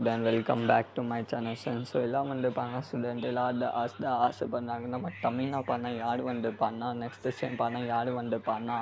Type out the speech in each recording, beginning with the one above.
Then welcome back to my channel. So எல்லாம் வந்து பண்ண ஸ்டூடெண்ட் எல்லாம் ஆசைப்படுறாங்க நம்ம தமிழ்னா பண்ண யார் வந்து பண்ணா நெக்ஸ்ட் செம் பண்ண யார் வந்து பண்ணா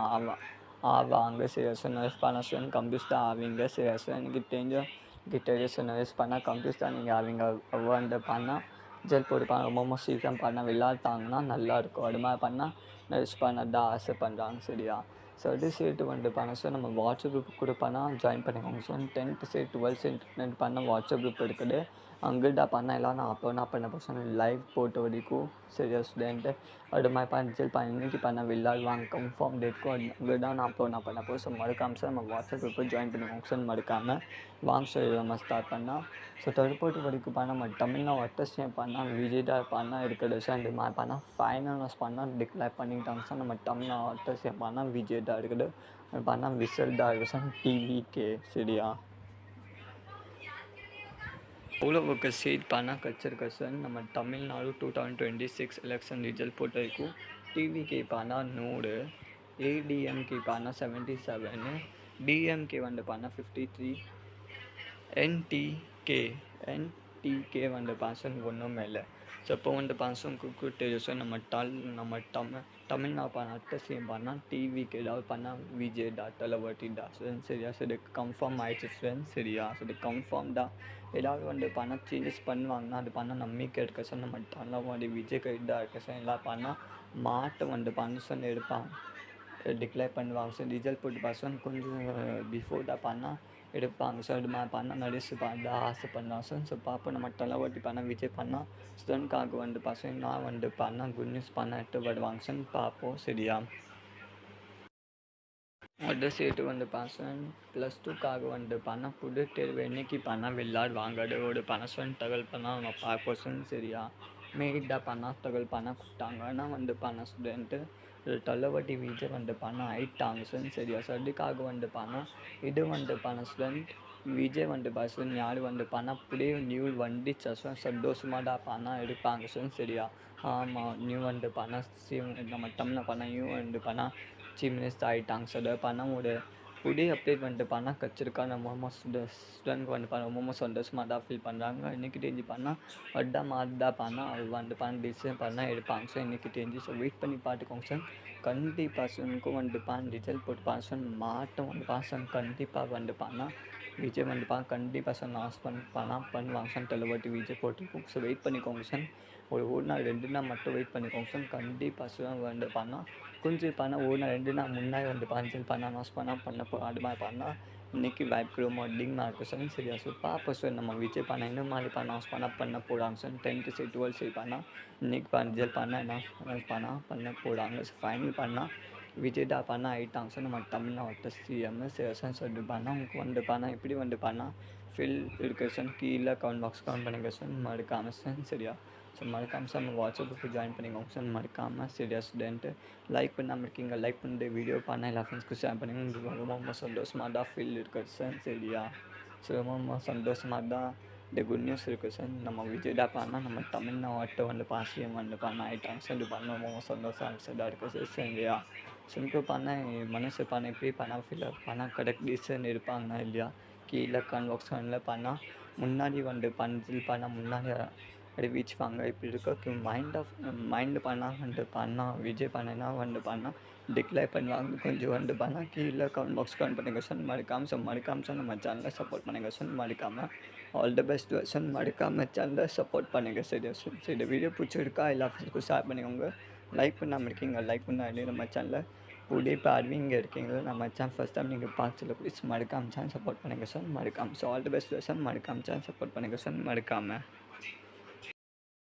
ஆவாங்க சீரியஸ் நர்ஸ் பண்ண ஸ்டூடெண்ட் கம்ப்யூஸ் தான் ஆவீங்க சீரியஸ் எனக்கு தெரிஞ்ச நர்ஸ் பண்ணால் கம்ப்யூஸ் தான் நீங்கள் ஆவீங்க வந்து பண்ணால் ஜெல் போட்டு பண்ண ரொம்ப சீக்கிரம் பண்ண விளையாட்டாங்கன்னா நல்லாயிருக்கும் அது மாதிரி பண்ணால் நர்ஸ் பண்ண தான் ஆசைப்படுறாங்க சரியா. ஸோ அது சேர்த்து வந்து பண்ண சார் நம்ம வாட்ஸ்அப் குரூப் கூட பண்ணால் ஜாயின் பண்ணிக்கோங்க சார். 10th சரி 12th இன்டர்நெட் பண்ண வாட்ஸ்அப் குரூப் இருக்குது அங்கிட்ட பண்ண எல்லாம் நான் அப்போ நான் பண்ண பசங்க லைவ் போட்ட வரைக்கும் சரியா ஸ்டூடெண்ட்டு அது மாதிரி பண்ணி இன்னைக்கு பண்ண விளையாடுவாங்க கன்ஃபார்ம் டேட்க்கும் அங்கே தான் நான் பண்ண போகிறேன். ஸோ மறக்காமல் சார் நம்ம வாட்ஸ்அப் குரூப்பை ஜாயின் பண்ணிக்கோங்க சார் மறக்காமல் வாங்க சார் நம்ம ஸ்டார்ட் பண்ணால். ஸோ தடுப்பூட்டி வரைக்கும் பண்ணால் நம்ம தமிழ்நாடு அட்டஸ்டியம் பண்ணால் விஜய்டா பண்ணால் இருக்குது சார். இந்த மாதிரி பண்ணால் ஃபைனல்ஸ் பண்ணால் டிக்ளேர் பண்ணிக்கிட்டாங்க சார். நம்ம தமிழ்நாடு அட்டஸ்டியம் பண்ணால் விஜய்டா இருக்குது பண்ணால் விசல் தான் இருக்குது சார் டிவிகே சரியா. அவ்வளோவுக்கு சீட் பண்ணால் கிடச்சிருக்கு சார். நம்ம தமிழ்நாடு 2026 எலெக்ஷன் ரிசல்ட் போட்ட வரைக்கும் டிவிகே பண்ணால் 100, ஏடிஎம்கே பண்ணால் 77, டிஎம்கே வந்து பண்ணால் 53, என்டிகே வந்து பாசன் ஒன்றுமே இல்லை. ஸோ இப்போ வந்து பாசம் தெரியும் சார். நம்ம தமிழ்நாடு பண்ண அட்டசியம் பண்ணால் டிவிக்கு ஏதாவது பண்ணால் விஜய் தளபதி சரியா. ஸோ இது கன்ஃபார்ம் ஆயிடுச்சு ஃப்ரெண்ட்ஸ் சரியா. ஸோ இது கன்ஃபார்ம் தான். ஏதாவது வந்து பண்ணால் சேஞ்சஸ் பண்ணுவாங்கன்னா அது பண்ணால் நம்பிக்கை இருக்க சார். நம்ம தளபதி விஜய் கைது தான் இருக்க சார். எல்லாம் பண்ணால் மாட்டை வந்து பண்ண எடுப்பாங்க டிக்ளேர் பண்ணுவாங்க சார். ரிசல்ட் போட்டு பர்சன் கொஞ்சம் பிஃபோர் தான் பண்ணால் எடுப்பாங்க சார். இது மாதிரி பண்ணால் நடிச்சு பண்ண ஆசைப்பட்றாங்க சார். ஸோ பார்ப்போம் நம்ம தளபதி பண்ணால் விஜய் பண்ணால் ஸ்டூடெண்ட்காக வந்து பசங்க நான் வந்து பண்ணால் குட் நியூஸ் பண்ண எடுத்து வருவாங்க சார் பார்ப்போம் சரியா. அடுத்த சீட்டு வந்து பசங்க +2க்காக வந்து பண்ணால் புது தேர்வு என்னைக்கு பண்ணால் விளையாடுவாங்க அதோட பனசன் தகவல் பண்ணால் நம்ம பார்ப்போம் சார் சரியா. மேடாக பண்ணால் தகவல் பண்ணால் கொடுத்தாங்க ஆனால் வந்து பண்ண ஸ்டூடெண்ட்டு தளபதி விஜய் வந்து பண்ணால் ஆயிட்டாங்க சார் சரியா. ஸோ அதுக்காக வந்து பண்ணால் இது வந்து பண்ண ஸ்டூடெண்ட் விஜய் வந்து பசங்க யார் வந்து பண்ணால் புதிய நியூ வந்துச்சு சார். சந்தோஷமாக தான் பண்ணால் எடுப்பாங்க சார் சரியா. ஆமாம் நியூ வந்து பண்ணால் நம்ம தமிழில் பண்ணால் நியூ வந்து பண்ணால் சீஃப் மினிஸ்டர் ஆகிட்டாங்க சார். அதை பண்ணால் ஒரு புதிய அப்டேட் வந்துட்டு பண்ணால் கிடச்சிருக்கா நம்ம ஸ்டூடெண்ட் வந்து ரொம்ப சந்தோஷமாக தான் ஃபீல் பண்ணுறாங்க. இன்றைக்கி தெரிஞ்சு பண்ணால் வட்டா மாதிரி தான் பண்ணால் அது வந்து பண்ண டிசிஷன் பண்ணால் எடுப்பாங்க சார் இன்றைக்கி தெரிஞ்சு. ஸோ வெயிட் பண்ணி பார்த்துக்கோங்க சார். கண்டிப்பாக பர்சனுக்கும் வந்து ரிசல்ட் போட்டு பர்சன் மாட்டம் வந்து பர்சன் கண்டிப்பாக வந்து பண்ணால் விஜய் வந்து கண்டிப்பாக சார் லாஸ் பண்ணுவாங்க சார். தளபதி விஜய் போட்டுருக்கோம். ஸோ வெயிட் பண்ணிக்கோங்க சார். ஒரு நாள் 2 நாள் மட்டும் வெயிட் பண்ணிக்கோங்க சார். கண்டிப்பாக சார் வந்து பண்ணால் கொஞ்சம் பண்ணால் ஒரு நாள் 2 நாள் முன்னாடி வந்து பஞ்சல் பண்ணால் லாஸ் பண்ண அது மாதிரி பண்ணால் இன்றைக்கி பயப்படுவோம் அதிகமாக இருக்கும் சார் சரியா. ஸோ பார்ப்போம் சார் நம்ம விஜய் பண்ணால் இந்த மாதிரி லாஸ் பண்ண போகிறாங்க சார். 10th சரி 12th சரி பண்ணால் இன்றைக்கி பஞ்சல் பண்ண போகிறாங்க. ஸோ ஃபைனல் பண்ணால் விஜய் தான் பண்ணால் ஆகிட்டாங்க சார். நம்ம தமிழ்நாட்டு சிஎம் சேஷன் சொல்லி பண்ணால் உங்களுக்கு வந்து பண்ணால் எப்படி வந்து பண்ணால் ஃபில் இருக்குது சார். கீழே கமெண்ட் பாக்ஸ் கமெண்ட் பண்ணுங்கள் சார் மறக்காமல் சார் சரியா. ஸோ மறக்காமல் சார் நம்ம வாட்ஸ்அப் குரூப் ஜாயின் பண்ணிக்கோங்க சார் மறக்காமல் சரியா. ஸ்டூடெண்ட்டு லைக் பண்ணாமல் இருக்கீங்க லைக் பண்ணிட்டு வீடியோ பண்ணால் எல்லா ஃப்ரெண்ட்ஸ்க்கும் ஷேர் பண்ணுங்க. உங்களுக்கு ரொம்ப சந்தோஷமாக தான் ஃபீல் இருக்குது சார் சரியா. ஸோ ரொம்ப சந்தோஷமாக தான் இந்த குட் நியூஸ் இருக்குது சார். நம்ம விஜய் தான் பண்ணால் நம்ம தமிழ்நாட்டை வந்து பாசியம் வந்து பண்ண ஆகிட்டாங்க சார். இது பண்ண ரொம்ப சந்தோஷம் தான் இருக்குது சார் சரியா. சிம்பிள் பண்ண மனசு பண்ண எப்படி பண்ணால் ஃபீல் பண்ணால் கரெக்ட் டிசிஷன் எடுப்பாங்கன்னா இல்லையா. கீழே கன்வர்க்ஷனில் பண்ணால் முன்னாடி வந்து பண்ணால் முன்னாடி அறிவிச்சுவாங்க இப்படி இருக்க மைண்டு பண்ணால் வந்து பண்ணால் விஜய் பண்ணனா வந்து பண்ணால் டிக்ளேர் பண்ணுவாங்க. கொஞ்சம் வந்து பண்ணால் கீழே கமெண்ட் பாக்ஸ் கமெண்ட் பண்ணுங்கள் சார் மறக்காமல் சார் நம்ம சேனலை சப்போர்ட் பண்ணுங்கள் சார் மறக்காமல். ஆல் தி பெஸ்ட் சார் மறக்காமல் சேனலை சப்போர்ட் பண்ணுங்கள் சரியா சார். சரி இந்த வீடியோ பிடிச்சிருக்கா எல்லா ஃப்ரெண்ட்ஸ்க்கும் ஷேர் பண்ணிக்கோங்க. லைக் பண்ணாமல் இருக்கீங்க லைக் பண்ணாலே நம்ம சேனலில் புதிய பார்வைங்க இருக்கீங்களா நம்ம சேனல் ஃபஸ்ட் டைம் நீங்கள் பார்த்துல ப்ளீஸ் மறக்காமல் சேனல் சப்போர்ட் பண்ணுங்கள் சார் மறக்காமல். So all the best sir மறக்காமல் சேனல் சப்போர்ட் பண்ணுங்கள் சார் மறக்காமல்.